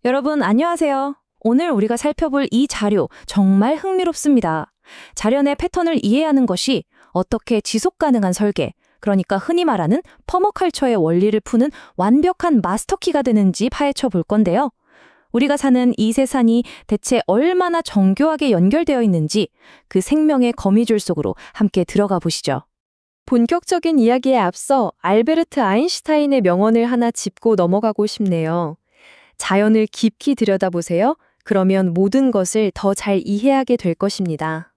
여러분, 안녕하세요. 오늘 우리가 살펴볼 이 자료 정말 흥미롭습니다. 자연의 패턴을 이해하는 것이 어떻게 지속 가능한 설계, 그러니까 흔히 말하는 퍼머컬처의 원리를 푸는 완벽한 마스터키가 되는지 파헤쳐 볼 건데요. 우리가 사는 이 세상이 대체 얼마나 정교하게 연결되어 있는지 그 생명의 거미줄 속으로 함께 들어가 보시죠. 본격적인 이야기에 앞서 알베르트 아인슈타인의 명언을 하나 짚고 넘어가고 싶네요. 자연을 깊이 들여다보세요. 그러면 모든 것을 더 잘 이해하게 될 것입니다.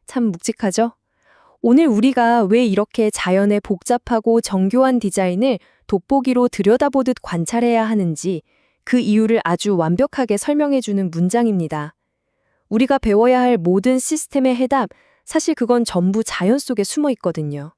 참 묵직하죠? 오늘 우리가 왜 이렇게 자연의 복잡하고 정교한 디자인을 돋보기로 들여다보듯 관찰해야 하는지 그 이유를 아주 완벽하게 설명해주는 문장입니다. 우리가 배워야 할 모든 시스템의 해답, 사실 그건 전부 자연 속에 숨어 있거든요.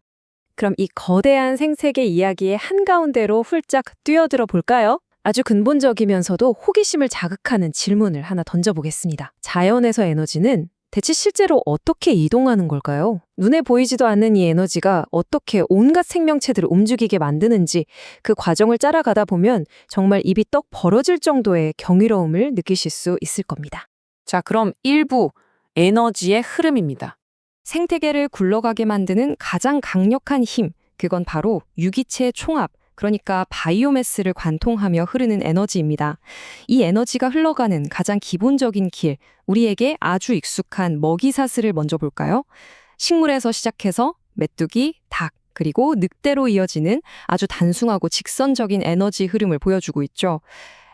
그럼 이 거대한 생태계 이야기의 한가운데로 훌쩍 뛰어들어 볼까요? 아주 근본적이면서도 호기심을 자극하는 질문을 하나 던져보겠습니다. 자연에서 에너지는 대체 실제로 어떻게 이동하는 걸까요? 눈에 보이지도 않는 이 에너지가 어떻게 온갖 생명체들을 움직이게 만드는지 그 과정을 따라가다 보면 정말 입이 떡 벌어질 정도의 경이로움을 느끼실 수 있을 겁니다. 자, 그럼 1부 에너지의 흐름입니다. 생태계를 굴러가게 만드는 가장 강력한 힘, 그건 바로 유기체의 총합, 그러니까 바이오매스를 관통하며 흐르는 에너지입니다. 이 에너지가 흘러가는 가장 기본적인 길, 우리에게 아주 익숙한 먹이사슬을 먼저 볼까요? 식물에서 시작해서 메뚜기, 닭, 그리고 늑대로 이어지는 아주 단순하고 직선적인 에너지 흐름을 보여주고 있죠.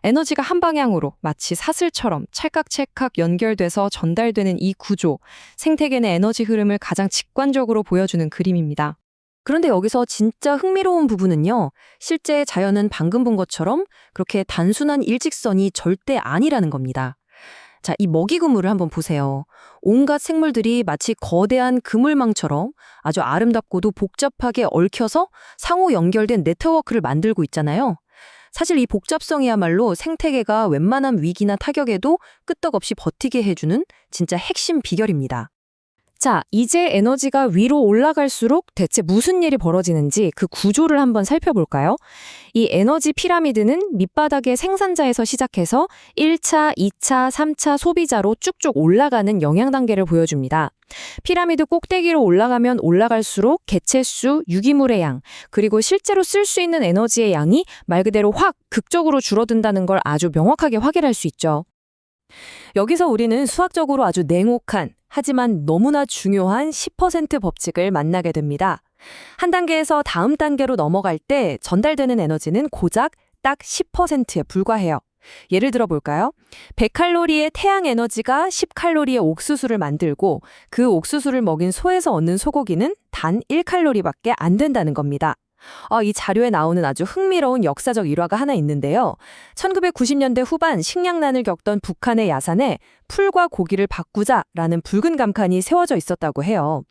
에너지가 한 방향으로 마치 사슬처럼 찰칵찰칵 연결돼서 전달되는 이 구조, 생태계 내 에너지 흐름을 가장 직관적으로 보여주는 그림입니다. 그런데 여기서 진짜 흥미로운 부분은요, 실제 자연은 방금 본 것처럼 그렇게 단순한 일직선이 절대 아니라는 겁니다. 자, 이 먹이 그물을 한번 보세요. 온갖 생물들이 마치 거대한 그물망처럼 아주 아름답고도 복잡하게 얽혀서 상호 연결된 네트워크를 만들고 있잖아요. 사실 이 복잡성이야말로 생태계가 웬만한 위기나 타격에도 끄떡없이 버티게 해주는 진짜 핵심 비결입니다. 자, 이제 에너지가 위로 올라갈수록 대체 무슨 일이 벌어지는지 그 구조를 한번 살펴볼까요? 이 에너지 피라미드는 밑바닥의 생산자에서 시작해서 1차, 2차, 3차 소비자로 쭉쭉 올라가는 영향 단계를 보여줍니다. 피라미드 꼭대기로 올라가면 올라갈수록 개체수, 유기물의 양, 그리고 실제로 쓸 수 있는 에너지의 양이 말 그대로 확 극적으로 줄어든다는 걸 아주 명확하게 확인할 수 있죠. 여기서 우리는 수학적으로 아주 냉혹한 하지만 너무나 중요한 10% 법칙을 만나게 됩니다. 한 단계에서 다음 단계로 넘어갈 때 전달되는 에너지는 고작 딱 10%에 불과해요. 예를 들어 볼까요? 100칼로리의 태양 에너지가 10칼로리의 옥수수를 만들고 그 옥수수를 먹인 소에서 얻는 소고기는 단 1칼로리밖에 안 된다는 겁니다. 이 자료에 나오는 아주 흥미로운 역사적 일화가 하나 있는데요. 1990년대 후반 식량난을 겪던 북한의 야산에 풀과 고기를 바꾸자라는 붉은 간판이 세워져 있었다고 해요.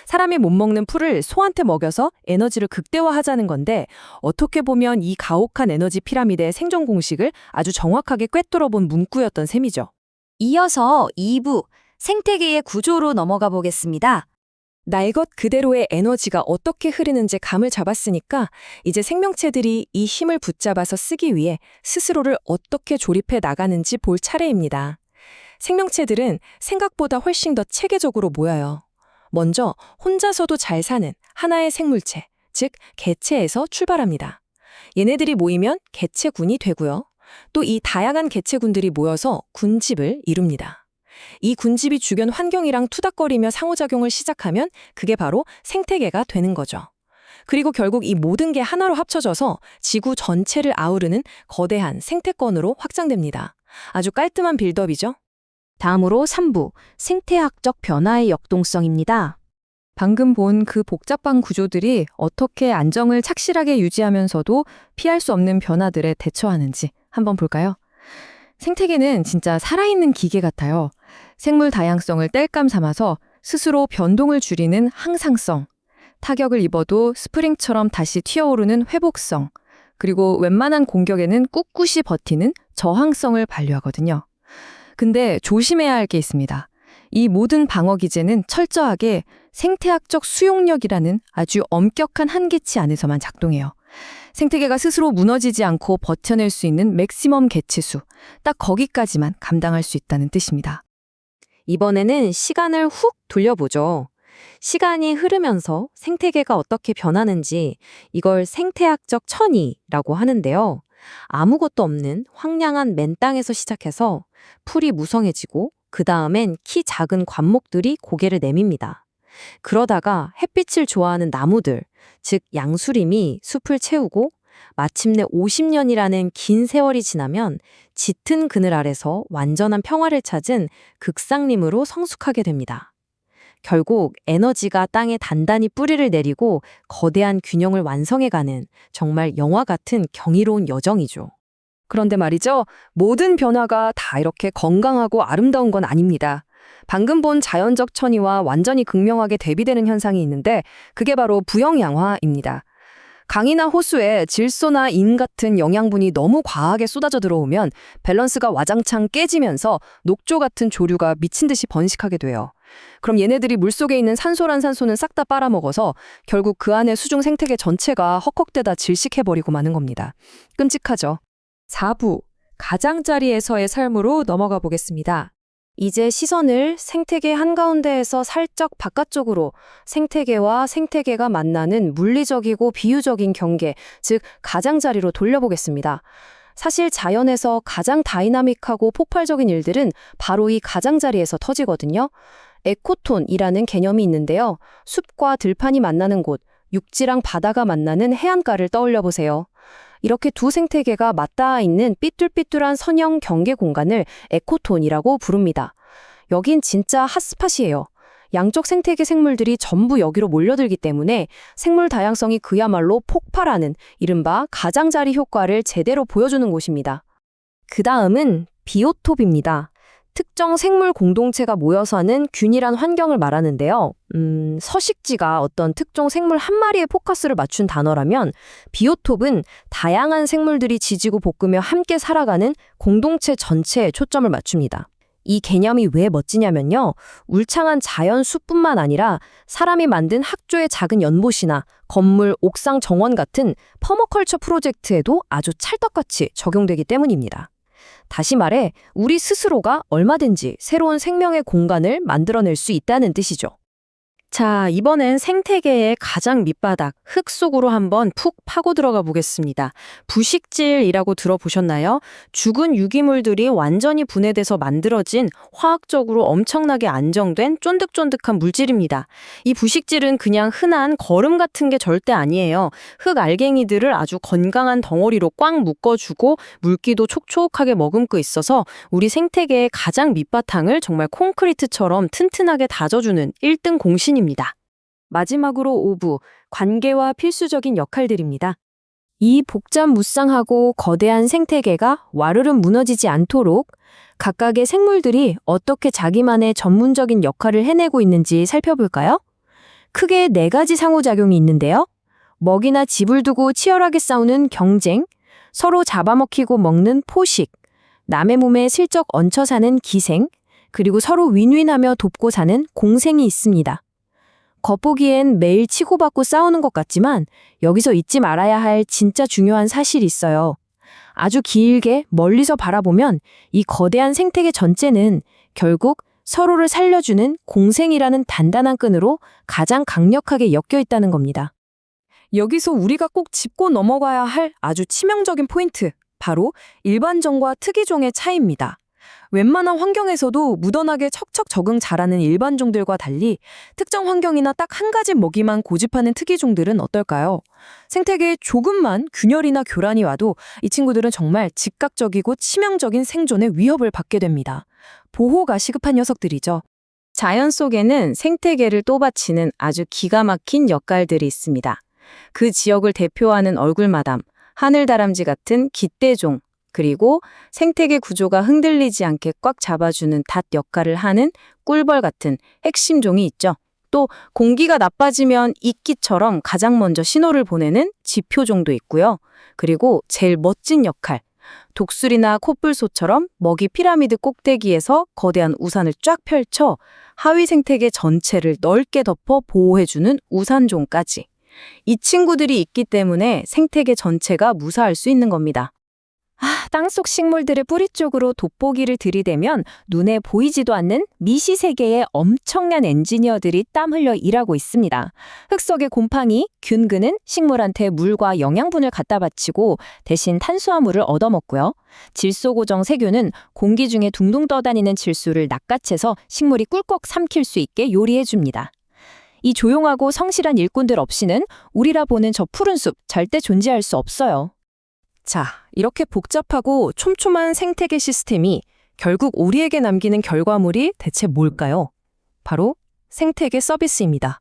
사람이 못 먹는 풀을 소한테 먹여서 에너지를 극대화하자는 건데 어떻게 보면 이 가혹한 에너지 피라미드의 생존 공식을 아주 정확하게 꿰뚫어 본 문구였던 셈이죠. 이어서 2부 생태계의 구조로 넘어가 보겠습니다. 날 것 그대로의 에너지가 어떻게 흐르는지 감을 잡았으니까 이제 생명체들이 이 힘을 붙잡아서 쓰기 위해 스스로를 어떻게 조립해 나가는지 볼 차례입니다. 생명체들은 생각보다 훨씬 더 체계적으로 모여요. 먼저 혼자서도 잘 사는 하나의 생물체, 즉 개체에서 출발합니다. 얘네들이 모이면 개체군이 되고요. 또 이 다양한 개체군들이 모여서 군집을 이룹니다. 이 군집이 주변 환경이랑 투닥거리며 상호작용을 시작하면 그게 바로 생태계가 되는 거죠. 그리고 결국 이 모든 게 하나로 합쳐져서 지구 전체를 아우르는 거대한 생태권으로 확장됩니다. 아주 깔끔한 빌드업이죠. 다음으로 3부 생태학적 변화의 역동성입니다. 방금 본 그 복잡한 구조들이 어떻게 안정을 착실하게 유지하면서도 피할 수 없는 변화들에 대처하는지 한번 볼까요? 생태계는 진짜 살아있는 기계 같아요. 생물 다양성을 땔감 삼아서 스스로 변동을 줄이는 항상성, 타격을 입어도 스프링처럼 다시 튀어오르는 회복성, 그리고 웬만한 공격에는 꿋꿋이 버티는 저항성을 발휘하거든요. 근데 조심해야 할 게 있습니다. 이 모든 방어 기제는 철저하게 생태학적 수용력이라는 아주 엄격한 한계치 안에서만 작동해요. 생태계가 스스로 무너지지 않고 버텨낼 수 있는 맥시멈 개체수, 딱 거기까지만 감당할 수 있다는 뜻입니다. 이번에는 시간을 훅 돌려보죠. 시간이 흐르면서 생태계가 어떻게 변하는지 이걸 생태학적 천이라고 하는데요. 아무것도 없는 황량한 맨 땅에서 시작해서 풀이 무성해지고 그 다음엔 키 작은 관목들이 고개를 내밉니다. 그러다가 햇빛을 좋아하는 나무들, 즉 양수림이 숲을 채우고 마침내 50년이라는 긴 세월이 지나면 짙은 그늘 아래서 완전한 평화를 찾은 극상림으로 성숙하게 됩니다. 결국 에너지가 땅에 단단히 뿌리를 내리고 거대한 균형을 완성해가는 정말 영화 같은 경이로운 여정이죠. 그런데 말이죠. 모든 변화가 다 이렇게 건강하고 아름다운 건 아닙니다. 방금 본 자연적 천이와 완전히 극명하게 대비되는 현상이 있는데 그게 바로 부영양화입니다. 강이나 호수에 질소나 인 같은 영양분이 너무 과하게 쏟아져 들어오면 밸런스가 와장창 깨지면서 녹조 같은 조류가 미친 듯이 번식하게 돼요. 그럼 얘네들이 물속에 있는 산소란 산소는 싹 다 빨아먹어서 결국 그 안에 수중 생태계 전체가 헉헉대다 질식해버리고 마는 겁니다. 끔찍하죠. 4부 가장자리에서의 삶으로 넘어가 보겠습니다. 이제 시선을 생태계 한가운데에서 살짝 바깥쪽으로 생태계와 생태계가 만나는 물리적이고 비유적인 경계, 즉 가장자리로 돌려보겠습니다. 사실 자연에서 가장 다이나믹하고 폭발적인 일들은 바로 이 가장자리에서 터지거든요. 에코톤이라는 개념이 있는데요. 숲과 들판이 만나는 곳, 육지랑 바다가 만나는 해안가를 떠올려 보세요. 이렇게 두 생태계가 맞닿아 있는 삐뚤삐뚤한 선형 경계 공간을 에코톤이라고 부릅니다. 여긴 진짜 핫스팟이에요. 양쪽 생태계 생물들이 전부 여기로 몰려들기 때문에 생물 다양성이 그야말로 폭발하는 이른바 가장자리 효과를 제대로 보여주는 곳입니다. 그 다음은 비오톱입니다. 특정 생물 공동체가 모여 사는 균일한 환경을 말하는데요. 서식지가 어떤 특정 생물 한 마리에 포커스를 맞춘 단어라면 비오톱은 다양한 생물들이 지지고 볶으며 함께 살아가는 공동체 전체에 초점을 맞춥니다. 이 개념이 왜 멋지냐면요. 울창한 자연 숲뿐만 아니라 사람이 만든 학교의 작은 연못이나 건물, 옥상 정원 같은 퍼머컬처 프로젝트에도 아주 찰떡같이 적용되기 때문입니다. 다시 말해 우리 스스로가 얼마든지 새로운 생명의 공간을 만들어낼 수 있다는 뜻이죠. 자, 이번엔 생태계의 가장 밑바닥, 흙 속으로 한번 푹 파고 들어가 보겠습니다. 부식질이라고 들어보셨나요? 죽은 유기물들이 완전히 분해돼서 만들어진 화학적으로 엄청나게 안정된 쫀득쫀득한 물질입니다. 이 부식질은 그냥 흔한 거름 같은 게 절대 아니에요. 흙 알갱이들을 아주 건강한 덩어리로 꽉 묶어주고 물기도 촉촉하게 머금고 있어서 우리 생태계의 가장 밑바탕을 정말 콘크리트처럼 튼튼하게 다져주는 1등 공신입니다. 마지막으로 5부, 관계와 필수적인 역할들입니다. 이 복잡무쌍하고 거대한 생태계가 와르르 무너지지 않도록 각각의 생물들이 어떻게 자기만의 전문적인 역할을 해내고 있는지 살펴볼까요? 크게 4가지 상호작용이 있는데요. 먹이나 집을 두고 치열하게 싸우는 경쟁, 서로 잡아먹히고 먹는 포식, 남의 몸에 슬쩍 얹혀 사는 기생, 그리고 서로 윈윈하며 돕고 사는 공생이 있습니다. 겉보기엔 매일 치고받고 싸우는 것 같지만 여기서 잊지 말아야 할 진짜 중요한 사실이 있어요. 아주 길게 멀리서 바라보면 이 거대한 생태계 전체는 결국 서로를 살려주는 공생이라는 단단한 끈으로 가장 강력하게 엮여 있다는 겁니다. 여기서 우리가 꼭 짚고 넘어가야 할 아주 치명적인 포인트, 바로 일반종과 특이종의 차이입니다. 웬만한 환경에서도 무던하게 척척 적응 잘하는 일반종들과 달리 특정 환경이나 딱 한 가지 먹이만 고집하는 특이종들은 어떨까요? 생태계에 조금만 균열이나 교란이 와도 이 친구들은 정말 즉각적이고 치명적인 생존의 위협을 받게 됩니다. 보호가 시급한 녀석들이죠. 자연 속에는 생태계를 또받치는 아주 기가 막힌 역할들이 있습니다. 그 지역을 대표하는 얼굴마담, 하늘다람쥐 같은 깃대종, 그리고 생태계 구조가 흔들리지 않게 꽉 잡아주는 닷 역할을 하는 꿀벌 같은 핵심 종이 있죠. 또 공기가 나빠지면 이끼처럼 가장 먼저 신호를 보내는 지표종도 있고요. 그리고 제일 멋진 역할, 독수리나 코뿔소처럼 먹이 피라미드 꼭대기에서 거대한 우산을 쫙 펼쳐 하위 생태계 전체를 넓게 덮어 보호해주는 우산종까지. 이 친구들이 있기 때문에 생태계 전체가 무사할 수 있는 겁니다. 땅속 식물들의 뿌리 쪽으로 돋보기를 들이대면 눈에 보이지도 않는 미시 세계의 엄청난 엔지니어들이 땀 흘려 일하고 있습니다. 흙 속의 곰팡이, 균근은 식물한테 물과 영양분을 갖다 바치고 대신 탄수화물을 얻어먹고요. 질소고정 세균은 공기 중에 둥둥 떠다니는 질소를 낚아채서 식물이 꿀꺽 삼킬 수 있게 요리해줍니다. 이 조용하고 성실한 일꾼들 없이는 우리라 보는 저 푸른 숲 절대 존재할 수 없어요. 자, 이렇게 복잡하고 촘촘한 생태계 시스템이 결국 우리에게 남기는 결과물이 대체 뭘까요? 바로 생태계 서비스입니다.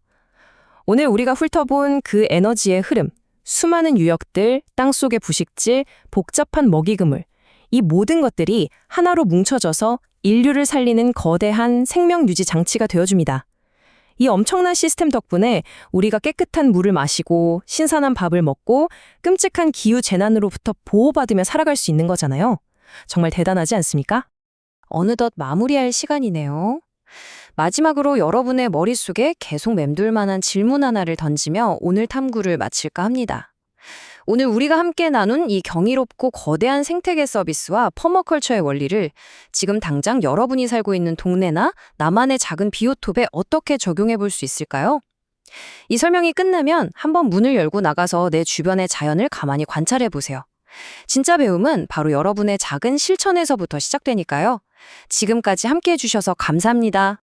오늘 우리가 훑어본 그 에너지의 흐름, 수많은 유역들, 땅속의 부식질, 복잡한 먹이 그물, 이 모든 것들이 하나로 뭉쳐져서 인류를 살리는 거대한 생명 유지 장치가 되어줍니다. 이 엄청난 시스템 덕분에 우리가 깨끗한 물을 마시고 신선한 밥을 먹고 끔찍한 기후 재난으로부터 보호받으며 살아갈 수 있는 거잖아요. 정말 대단하지 않습니까? 어느덧 마무리할 시간이네요. 마지막으로 여러분의 머릿속에 계속 맴돌 만한 질문 하나를 던지며 오늘 탐구를 마칠까 합니다. 오늘 우리가 함께 나눈 이 경이롭고 거대한 생태계 서비스와 퍼머컬처의 원리를 지금 당장 여러분이 살고 있는 동네나 나만의 작은 비오톱에 어떻게 적용해 볼 수 있을까요? 이 설명이 끝나면 한번 문을 열고 나가서 내 주변의 자연을 가만히 관찰해 보세요. 진짜 배움은 바로 여러분의 작은 실천에서부터 시작되니까요. 지금까지 함께 해주셔서 감사합니다.